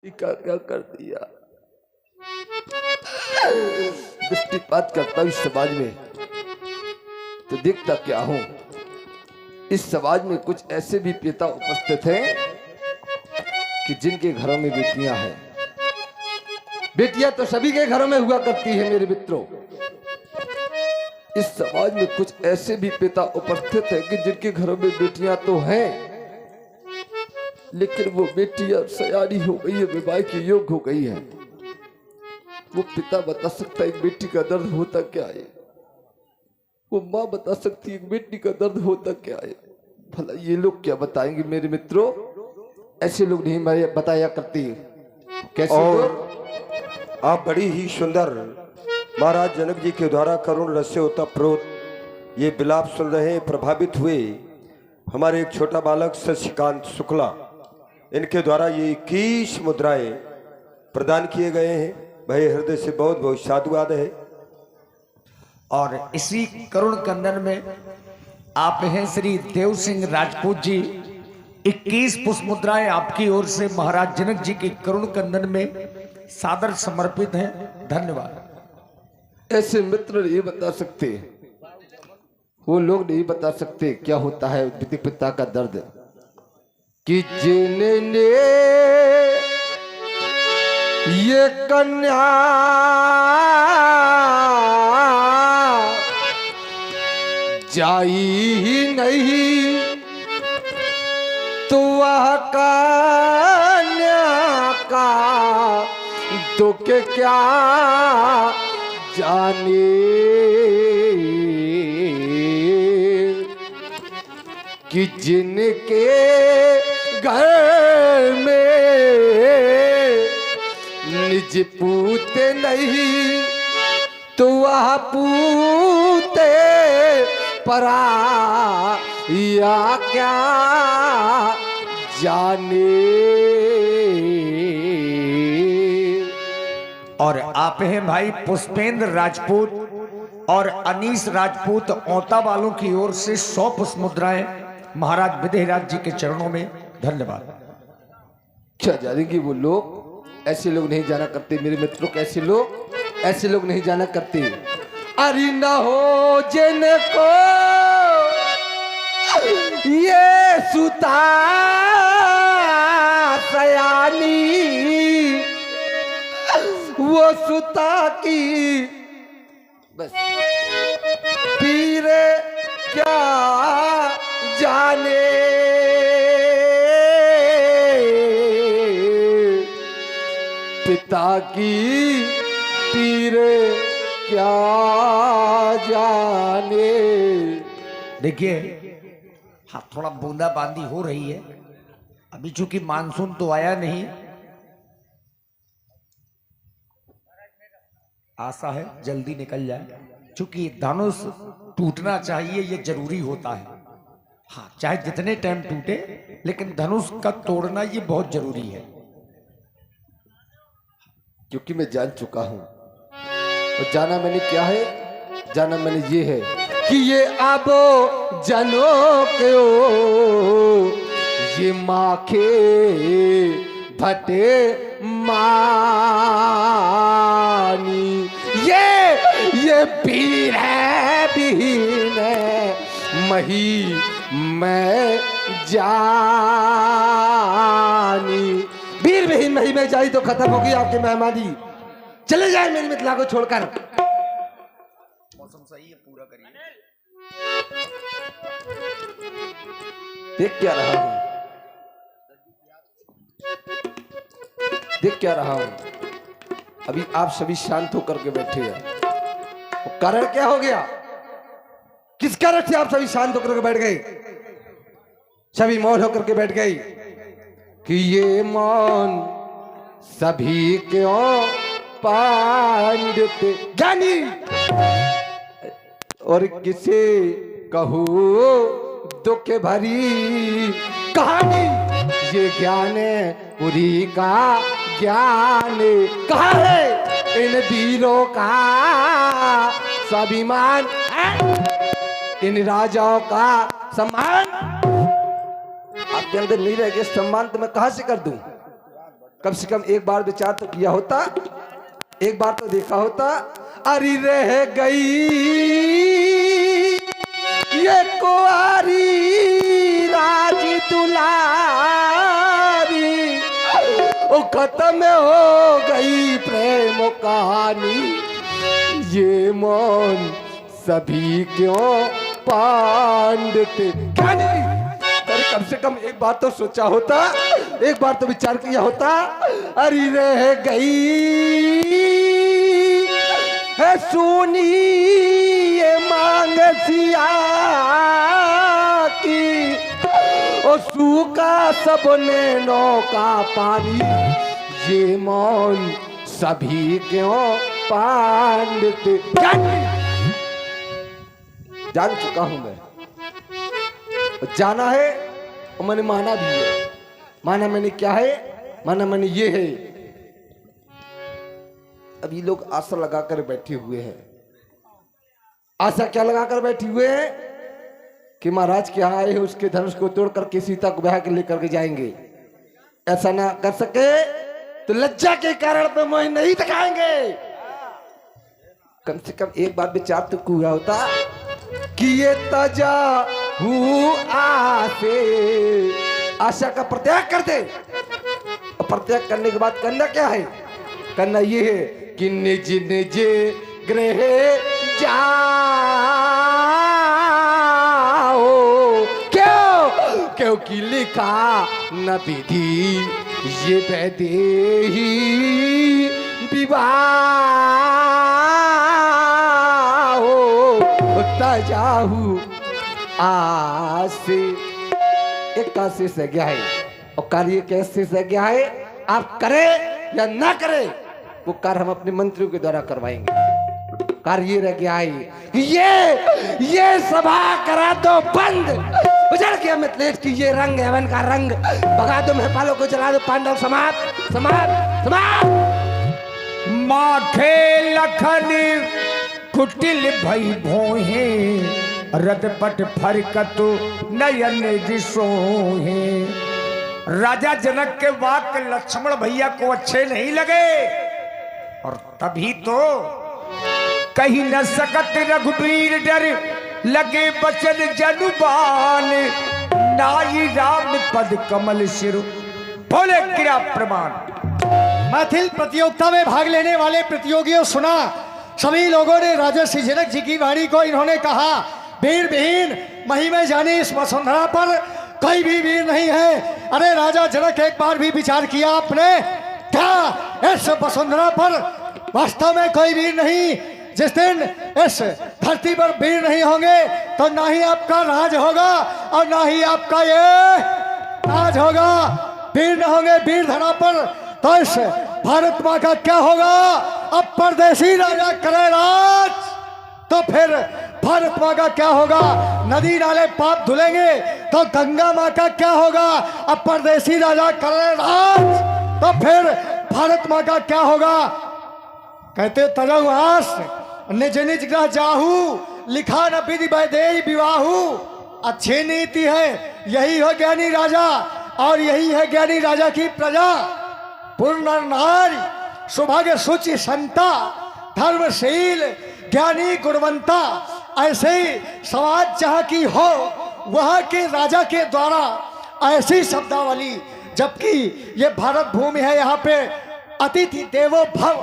क्या कर दिया। दृष्टिपात करता हूं इस समाज में तो देखता क्या हूं, इस समाज में कुछ ऐसे भी पिता उपस्थित हैं कि जिनके घरों में बेटियां हैं। बेटियां तो सभी के घरों में हुआ करती है मेरे मित्रों। इस समाज में कुछ ऐसे भी पिता उपस्थित हैं कि जिनके घरों में बेटियां तो हैं, लेकिन वो बेटियां सयानी हो गई है, विवाह के योग्य हो गई है। वो पिता बता सकता है एक बेटी का दर्द होता क्या है, वो माँ बता सकती है एक बेटी का दर्द होता क्या है। भला ये लोग क्या बताएंगे मेरे मित्रों। ऐसे लोग नहीं बताया करती कैसे। और आप बड़ी ही सुंदर महाराज जनक जी के द्वारा करुण रस से ओतप्रोत ये विलाप सुन रहे हैं। प्रभावित हुए हमारे एक छोटा बालक शशिकांत शुक्ला, इनके द्वारा ये 21 मुद्राएं प्रदान किए गए हैं। भाई हृदय से बहुत बहुत साधुवाद है। और इसी करुण कंदन में आप हैं श्री देव सिंह राजपूत जी। 21 पुष्प मुद्राएं आपकी ओर से महाराज जनक जी के करुण कंदन में सादर समर्पित हैं। धन्यवाद। ऐसे मित्र नहीं बता सकते, वो लोग नहीं बता सकते क्या होता है पिता का दर्द। कि जिनने ये कन्या जाई ही नहीं तो वह कन्या का दुख क्या जाने। कि जिनके घर में निज पूते नहीं तो वह पूते परा या क्या जाने। और आप हैं भाई पुष्पेंद्र राजपूत और अनीस राजपूत औता वालों की ओर से 100 पुष्प मुद्राएं महाराज विदेहराज जी के चरणों में। धन्यवाद। क्या जानेंगे वो लोग। ऐसे लोग नहीं जाना करते मेरे मित्रों, कैसे लोग, ऐसे लोग नहीं जाना करते। अरे न हो जिनको ये सुता सयानी, वो सुता की बस पीरे क्या जाने। पिता की पीरे क्या जाने। देखिए, हाँ थोड़ा बूंदाबांदी हो रही है अभी, चूंकि मानसून तो आया नहीं। आशा है जल्दी निकल जाए, चूंकि धनुष टूटना चाहिए, ये जरूरी होता है। हाँ चाहे जितने टाइम टूटे, लेकिन धनुष का तोड़ना ये बहुत जरूरी है। क्योंकि मैं जान चुका हूं, और जाना मैंने क्या है, जाना मैंने ये है कि ये आबो जनो के ओ ये माखे भटे मानी। ये पीर है बीन मही मैं जानी। वीर विहीन मही में जाई तो खत्म होगी आपकी मेहमानी। चले जाए मेरी मिथिला को छोड़कर। मौसम सही है, पूरा करिए। देख क्या रहा हूं, देख क्या रहा हूं। अभी आप सभी शांत होकर के बैठे हैं, कारण क्या हो गया, किस कारण से आप सभी शांत होकर के बैठ गए, सभी मौन होकर के बैठ गए। कि ये मौन सभी क्यों पांडित ज्ञानी और किसे कहूँ दुख भरी कहानी। ये ज्ञान पुरी का ज्ञान कहाँ है, इन वीरों का स्वाभिमान, इन राजाओं का सम्मान। आपके अंदर नहीं रहेगा सम्मान तो मैं कहां से कर दूं। कम से कम एक बार विचार तो किया होता, एक बार तो देखा होता। अरे रह गई ये कुंवारी राज दुलारी, ओ खत्म हो गई प्रेम कहानी, ये मौन सभी क्यों पांडते। क्या नहीं, अरे कम से कम एक बार तो सोचा होता, एक बार तो विचार किया होता। अरे रह गई है सुनी ये मांग सिया की, ओ सूखा सब नैनों का पानी, ये मौन सभी क्यों पांडते। जान चुका हूं मैं, जाना है और मैंने माना भी है। माना मैंने क्या है? माना मैंने ये है। अब ये लोग आशा लगाकर बैठे हुए हैं। आशा क्या लगाकर बैठे हुए हैं? कि महाराज के यहाँ आए हैं, उसके धनुष को तोड़ करके सीता को ब्याह के लेकर के जाएंगे। ऐसा ना कर सके तो लज्जा के कारण पे मोह नहीं दिखाएंगे। कम से कम एक बार विचार तो किया होता कि ये तजा आसे, आशा का परित्याग कर दे। और परित्याग करने के बाद करना क्या है? करना ये है कि निज निज गृह जाओ। क्यों? क्योंकि लिखा न विधि ये वैदेही विवाह हो, तजाहू आसे। एक का शेष है गया है और कार्य कैसे से गया है। आप करें या ना करें, वो कार्य हम अपने मंत्रियों के द्वारा करवाएंगे। कार्य रह गया है ये सभा करा दो बंद। उजड़ गया मिथिलेश की ये रंग हेवन का रंग, भगा दो महपालों को, जला दो पांडव समाप्त समाप्त समाप्त। माखे लखन कुटिल भई भोहे, रदपट फरकतु नयन दिसोहे। राजा जनक के वाक्य लक्ष्मण भैया को अच्छे नहीं लगे और तभी तो कहीं न सकत रघुबीर डर, लगे बचन जनुबान, नाई राम पद कमल सिर। बोले क्रिया प्रमाण। मैथिल प्रतियोगिता में भाग लेने वाले प्रतियोगियों सुना, सभी लोगों ने राजा श्री जनक जी की वाणी को इन्होंने कहा, वीर विहीन मही में जाने इस वसुंधरा पर कोई भी वीर नहीं है। अरे राजा जनक, एक बार भी विचार किया आपने क्या इस वसुंधरा पर वास्तव में कोई वीर नहीं? जिस दिन इस धरती पर वीर नहीं होंगे तो ना ही आपका राज होगा और ना ही आपका ये राज होगा। वीर न होंगे वीर धरा पर तो इस भारत माँ का क्या होगा? अब परदेसी राजा करे राज तो फिर भारत माँ का क्या होगा? नदी नाले पाप धुलेंगे तो गंगा माँ का क्या होगा? अब परदेसी राजा करे राज तो फिर भारत माँ का क्या होगा? कहते तजवास निज निज ग्रह जाहू, लिखा न विधि वैदेही विवाहू। अच्छी नीति है, यही है ज्ञानी राजा और यही है ज्ञानी राजा की प्रजा। पूर्ण नारी सौभाग्य सुचि संता, धर्मशील ज्ञानी गुणवंता। ऐसे समाज जहाँ की हो वहाँ के राजा के द्वारा ऐसी शब्दावली, जबकि ये भारत भूमि है, यहाँ पे अतिथि देवो भव,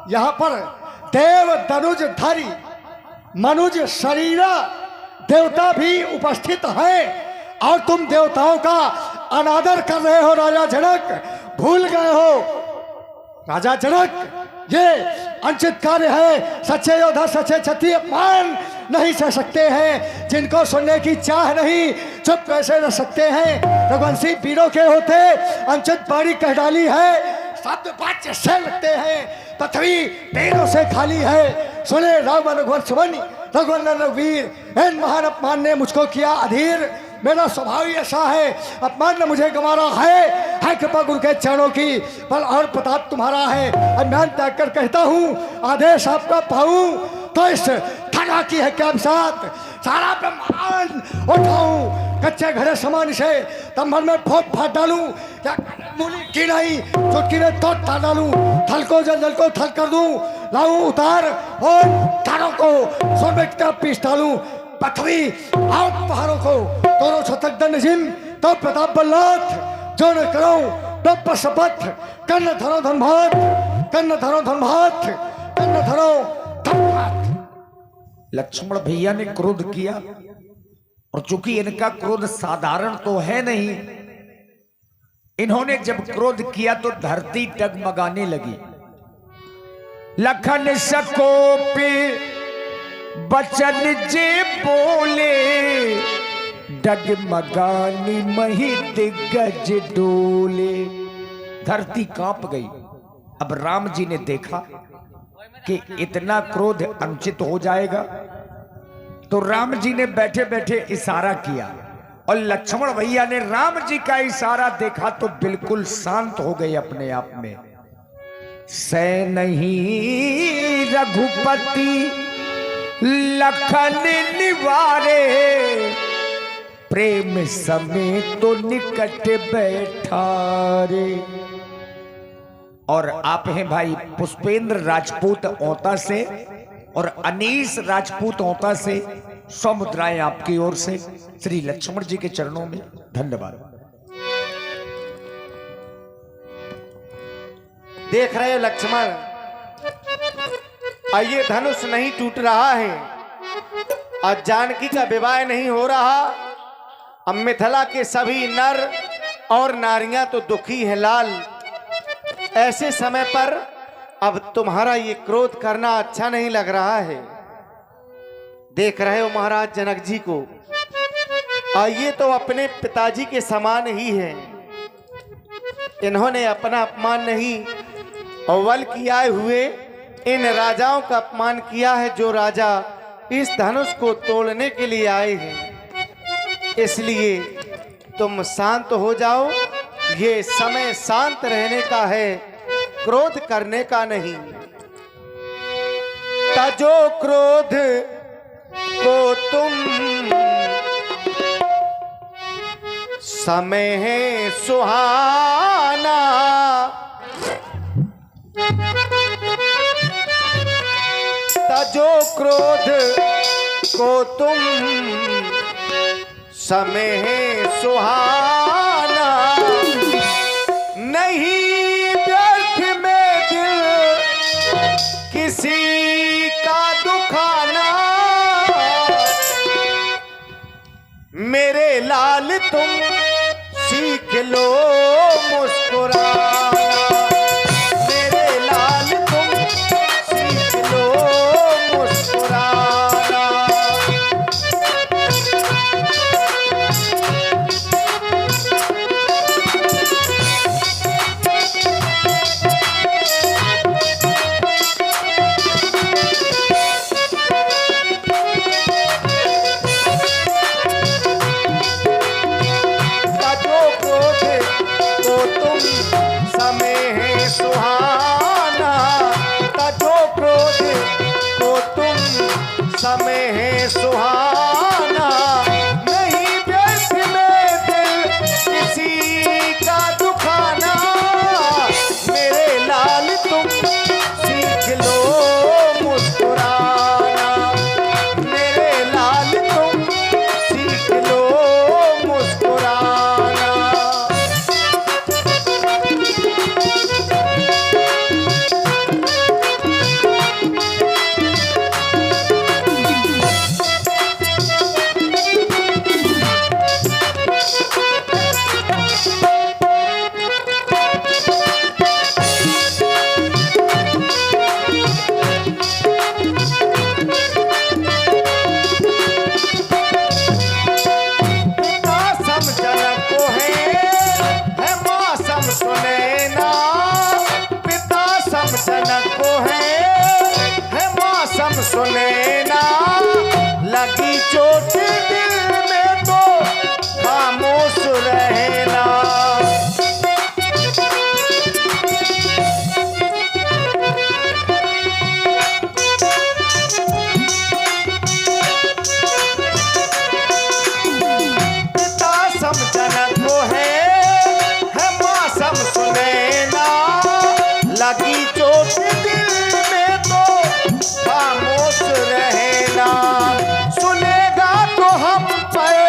यहाँ पर देव तनुज धरी मनुज शरीरा देवता भी उपस्थित हैं और तुम देवताओं का अनादर कर रहे हो। राजा जनक भूल गए हो। राजा जनक, ये अनुचित कार्य है। सच्चे योद्धा सच्चे क्षत्रिय मान नहीं सह सकते हैं। जिनको सुनने की चाह नहीं, चुप कैसे रह सकते हैं? रघुवंशी वीरों के होते अनुचित बाड़ी कह डाली है, शब्द वाच्य से लगते हैं, पृथ्वी पेड़ों से खाली है। सुने राम रघुवंश रघुवंदन रघुवीर, इन महान अपमान ने मुझको किया अधीर। मेरा स्वभाव ही ऐसा है, अपमान ने मुझे गंवारा है कृपा गुरु के चरणों की, बल और प्रताप तुम्हारा है। अज्ञान त्याग कर कहता हूँ, आदेश आपका पाऊँ तो इस ठगा की है क्या साथ सारा ब्रह्मांड उठाऊं। कच्चे घरे समान से तंभर में फोट फाट डालूं या मूली की नहीं चुटकी में तोड़ तार डालूं, थल को जल को थल कर दूं, लाऊं उतार और तारों को सोन में किताब पीस डालूं, पृथ्वी और पहाड़ों को दोनों छतक दंड जिम तो प्रताप बल्लाथ जो न करो तो शपथ कन्न धरो धनभात कन्न धरो धनभात कन्न धरो धनभात। लक्ष्मण भैया ने क्रोध किया और चूंकि इनका क्रोध साधारण तो है नहीं, इन्होंने जब क्रोध किया तो धरती डगमगाने लगी। लखन सकोपे बचन जे बोले डगमगानी मही दिग्गज डोले। धरती कांप गई। अब राम जी ने देखा कि इतना क्रोध अनुचित हो जाएगा, तो राम जी ने बैठे बैठे इशारा किया और लक्ष्मण भैया ने राम जी का इशारा देखा तो बिल्कुल शांत हो गए अपने आप में। सै नहीं रघुपति लखन निवारे प्रेम समेत तो निकट बैठारे। और आप हैं भाई पुष्पेंद्र राजपूत औता से और अनीस राजपूत औता से 100 मुद्राएं आपकी ओर से श्री लक्ष्मण जी के चरणों में। धन्यवाद। देख रहे हो लक्ष्मण, ये धनुष नहीं टूट रहा है और जानकी का विवाह नहीं हो रहा। अब मिथिला के सभी नर और नारियां तो दुखी हैं लाल। ऐसे समय पर अब तुम्हारा ये क्रोध करना अच्छा नहीं लग रहा है। देख रहे हो महाराज जनक जी को, ये तो अपने पिताजी के समान ही है। इन्होंने अपना अपमान नहीं अव्वल किए हुए इन राजाओं का अपमान किया है, जो राजा इस धनुष को तोड़ने के लिए आए हैं। इसलिए तुम शांत हो जाओ, ये समय शांत रहने का है, क्रोध करने का नहीं। तजो क्रोध को तुम समय है सुहाना, तजो क्रोध को तुम समय है सुहाना। नहीं व्यर्थ में दिल किसी का दुखाना, मेरे लाल तुम सीख लो मुस्कुराना, मेरे लाल तुम सीख लो मुस्कुराना। समय है सुहाना, नहीं व्यर्थ में दिल किसी का दुखाना, मेरे लाल तुम सीख लो मुस्कुराना, मेरे लाल तुम सीख लो मुस्कुराना। सुने ना लगी चोट दिल में तो खामोश रहना, लगी चोट दिल में तो खामोश रहना, सुनेगा तो हम पर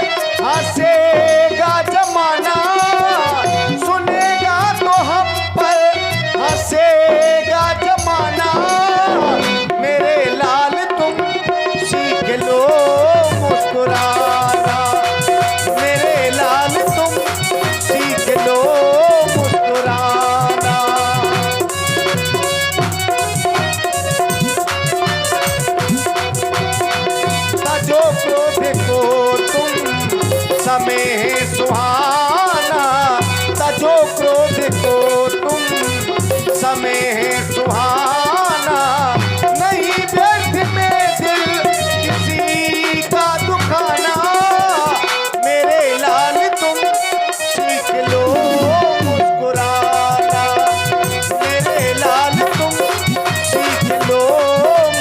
हंसेगा जमाना, सुनेगा तो हम पर हंसेगा जमाना। मेरे लाल तुम सीख लो मुस्कुराना, मेरे लाल तुम सीख लो मुस्कुराना। तजो क्रोध को तुम समय सुहाना, तजो क्रोध को तुम समय सुहाना। नहीं व्यर्थ में दिल किसी का दुखाना, मेरे लाल तुम सीख लो मुस्कुराना, मेरे लाल तुम सीख लो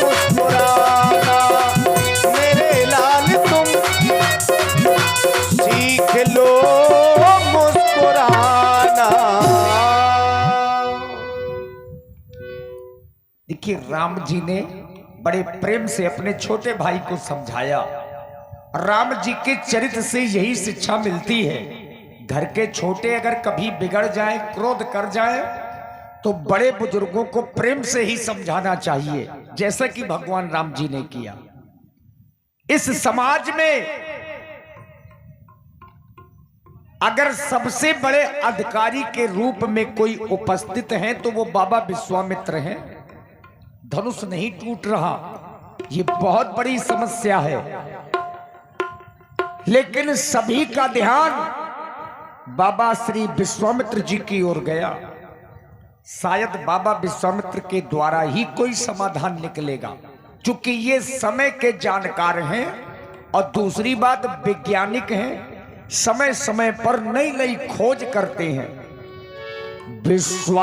मुस्कुराना, मेरे लाल तुम सीख लो मुस्कुराना। देखिए, राम जी ने बड़े प्रेम से अपने छोटे भाई को समझाया। राम जी के चरित्र से यही शिक्षा मिलती है, घर के छोटे अगर कभी बिगड़ जाए, क्रोध कर जाए, तो बड़े बुजुर्गों को प्रेम से ही समझाना चाहिए, जैसा कि भगवान राम जी ने किया। इस समाज में अगर सबसे बड़े अधिकारी के रूप में कोई उपस्थित है तो वो बाबा विश्वामित्र हैं। धनुष नहीं टूट रहा, ये बहुत बड़ी समस्या है, लेकिन सभी का ध्यान बाबा श्री विश्वामित्र जी की ओर गया। शायद बाबा विश्वामित्र के द्वारा ही कोई समाधान निकलेगा, क्योंकि ये समय के जानकार हैं और दूसरी बात वैज्ञानिक हैं, समय समय पर नई नई खोज करते हैं। विश्वामित्र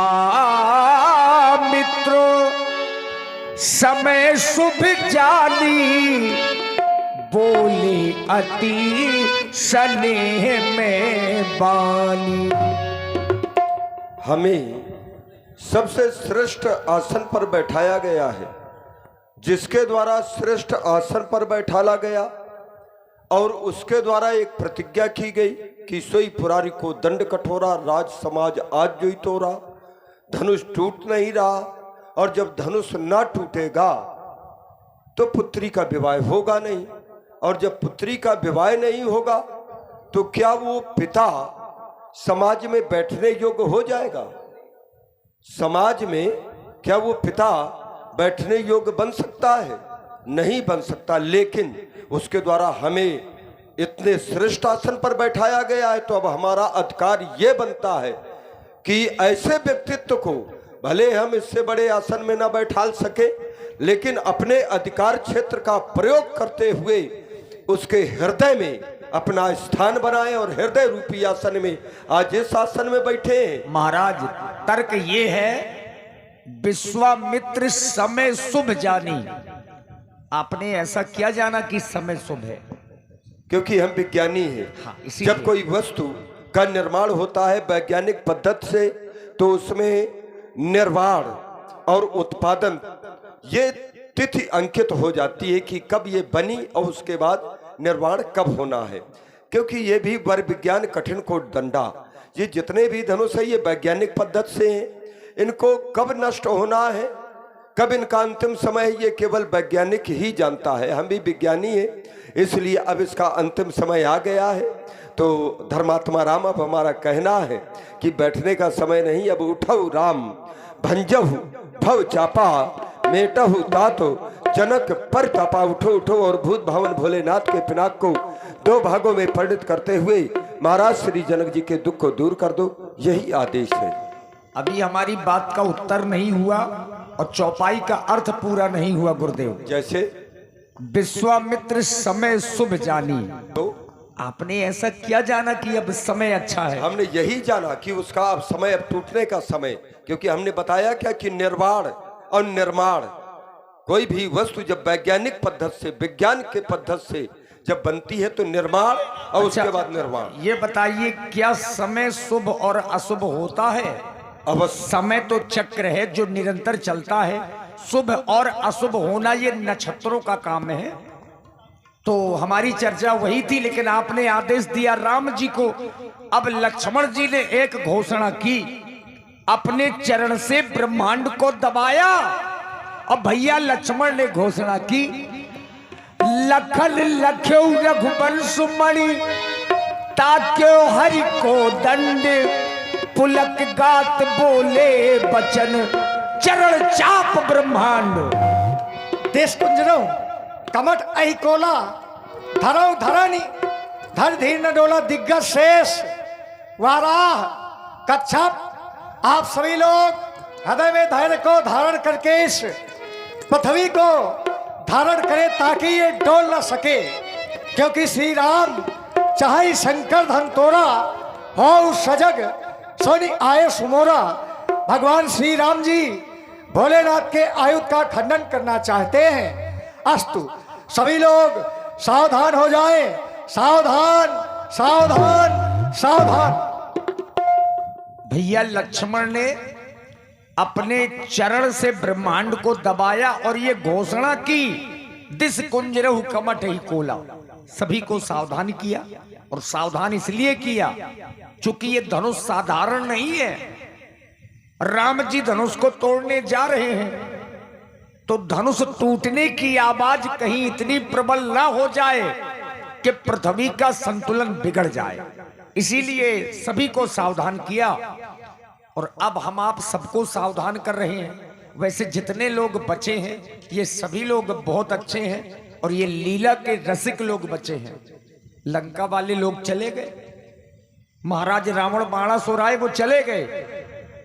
समय शुभ जानी, बोले अति स्नेह में बानी। हमें सबसे श्रेष्ठ आसन पर बैठाया गया है, जिसके द्वारा श्रेष्ठ आसन पर बैठाला गया और उसके द्वारा एक प्रतिज्ञा की गई कि सोई पुरारी को दंड कठोरा, राज समाज आज जोई तोरा। धनुष टूट नहीं रहा, और जब धनुष ना टूटेगा तो पुत्री का विवाह होगा नहीं, और जब पुत्री का विवाह नहीं होगा तो क्या वो पिता समाज में बैठने योग्य हो जाएगा? समाज में क्या वो पिता बैठने योग्य बन सकता है? नहीं बन सकता। लेकिन उसके द्वारा हमें इतने श्रेष्ठ आसन पर बैठाया गया है, तो अब हमारा अधिकार ये बनता है कि ऐसे व्यक्तित्व को भले हम इससे बड़े आसन में ना बैठाल सके, लेकिन अपने अधिकार क्षेत्र का प्रयोग करते हुए उसके हृदय में अपना स्थान बनाए और हृदय रूपी आसन में आज इस आसन में बैठे हैं। महाराज, तर्क ये है, विश्वामित्र समय शुभ जानी। आपने ऐसा क्या जाना कि समय शुभ है? क्योंकि हम विज्ञानी हैं। हाँ, जब कोई वस्तु का निर्माण होता है वैज्ञानिक पद्धति से, तो उसमें निर्माण और उत्पादन ये तिथि अंकित हो जाती है कि कब ये बनी और उसके बाद निर्माण कब होना है। क्योंकि ये भी वर विज्ञान कठिन को दंडा, ये जितने भी धनुष है ये वैज्ञानिक पद्धति से हैं। इनको कब नष्ट होना है, कब इनका अंतिम समय है, ये केवल वैज्ञानिक ही जानता है। हम भी विज्ञानी हैं, इसलिए अब इसका अंतिम समय आ गया है। तो धर्मात्मा राम, अब हमारा कहना है कि बैठने का समय नहीं, अब उठो राम, भंजहु भव चापा, मेटहु तातो जनक पर तपा। उठो उठो और भूत भवन भोलेनाथ के पिनाक को दो भागों में परिणत करते हुए महाराज श्री जनक जी के दुख को दूर कर दो, यही आदेश है। अभी हमारी बात का उत्तर नहीं हुआ और चौपाई का अर्थ पूरा नहीं हुआ गुरुदेव। जैसे विश्वामित्र समय शुभ जानी, तो आपने ऐसा क्या जाना कि अब समय अच्छा है? हमने यही जाना कि उसका अब समय, अब टूटने का समय। क्योंकि हमने बताया क्या कि निर्वाण और निर्माण, कोई भी वस्तु जब वैज्ञानिक पद्धति से, विज्ञान के पद्धति से जब बनती है तो निर्माण और उसके बाद निर्माण। ये बताइए, क्या समय शुभ और अशुभ होता है? अवश्य। समय तो चक्र है जो निरंतर चलता है, शुभ और अशुभ होना ये नक्षत्रों का काम है। तो हमारी चर्चा वही थी, लेकिन आपने आदेश दिया राम जी को। अब लक्ष्मण जी ने एक घोषणा की, अपने चरण से ब्रह्मांड को दबाया। अब भैया लक्ष्मण ने घोषणा की, लखन लख्यो रघुवंश मणि ताक्यो हरि को दंड, पुलक गात बोले बचन चरण चाप ब्रह्मांड। देश कुंजरो कमट अहि कोला धरो धरानी धर धीर न डोला दिग्गज शेष वाराह कच्छप। आप सभी लोग हृदय में धैर्य को धारण करके इस पृथ्वी को धारण करें ताकि ये डोल न सके, क्योंकि श्री राम चाहे शंकर धन तोड़ा हो सजग सोनी आये सुमोरा। भगवान श्री राम जी भोलेनाथ के आयुध का खंडन करना चाहते हैं। अस्तु सभी लोग सावधान हो जाएं, सावधान सावधान सावधान। भैया लक्ष्मण ने अपने चरण से ब्रह्मांड को दबाया और ये घोषणा की, दिस कुंजरहु कमट ही कोला। सभी को सावधान किया, और सावधान इसलिए किया क्योंकि ये धनुष साधारण नहीं है। राम जी धनुष को तोड़ने जा रहे हैं, तो धनुष टूटने की आवाज कहीं इतनी प्रबल ना हो जाए कि पृथ्वी का संतुलन बिगड़ जाए, इसीलिए सभी को सावधान किया। और अब हम आप सबको सावधान कर रहे हैं। वैसे जितने लोग बचे हैं ये सभी लोग बहुत अच्छे हैं, और ये लीला के रसिक लोग बचे हैं। लंका वाले लोग चले गए, महाराज रावण बाणासुर आए वो चले गए।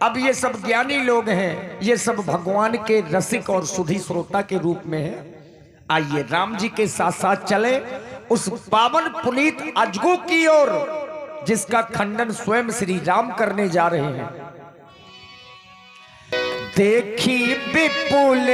अब ये सब ज्ञानी लोग हैं, ये सब भगवान के रसिक और सुधी श्रोता के रूप में हैं। आइए राम जी के साथ साथ चले उस पावन पुनीत अजगो की ओर, जिसका खंडन स्वयं श्री राम करने जा रहे हैं। देखी विपुल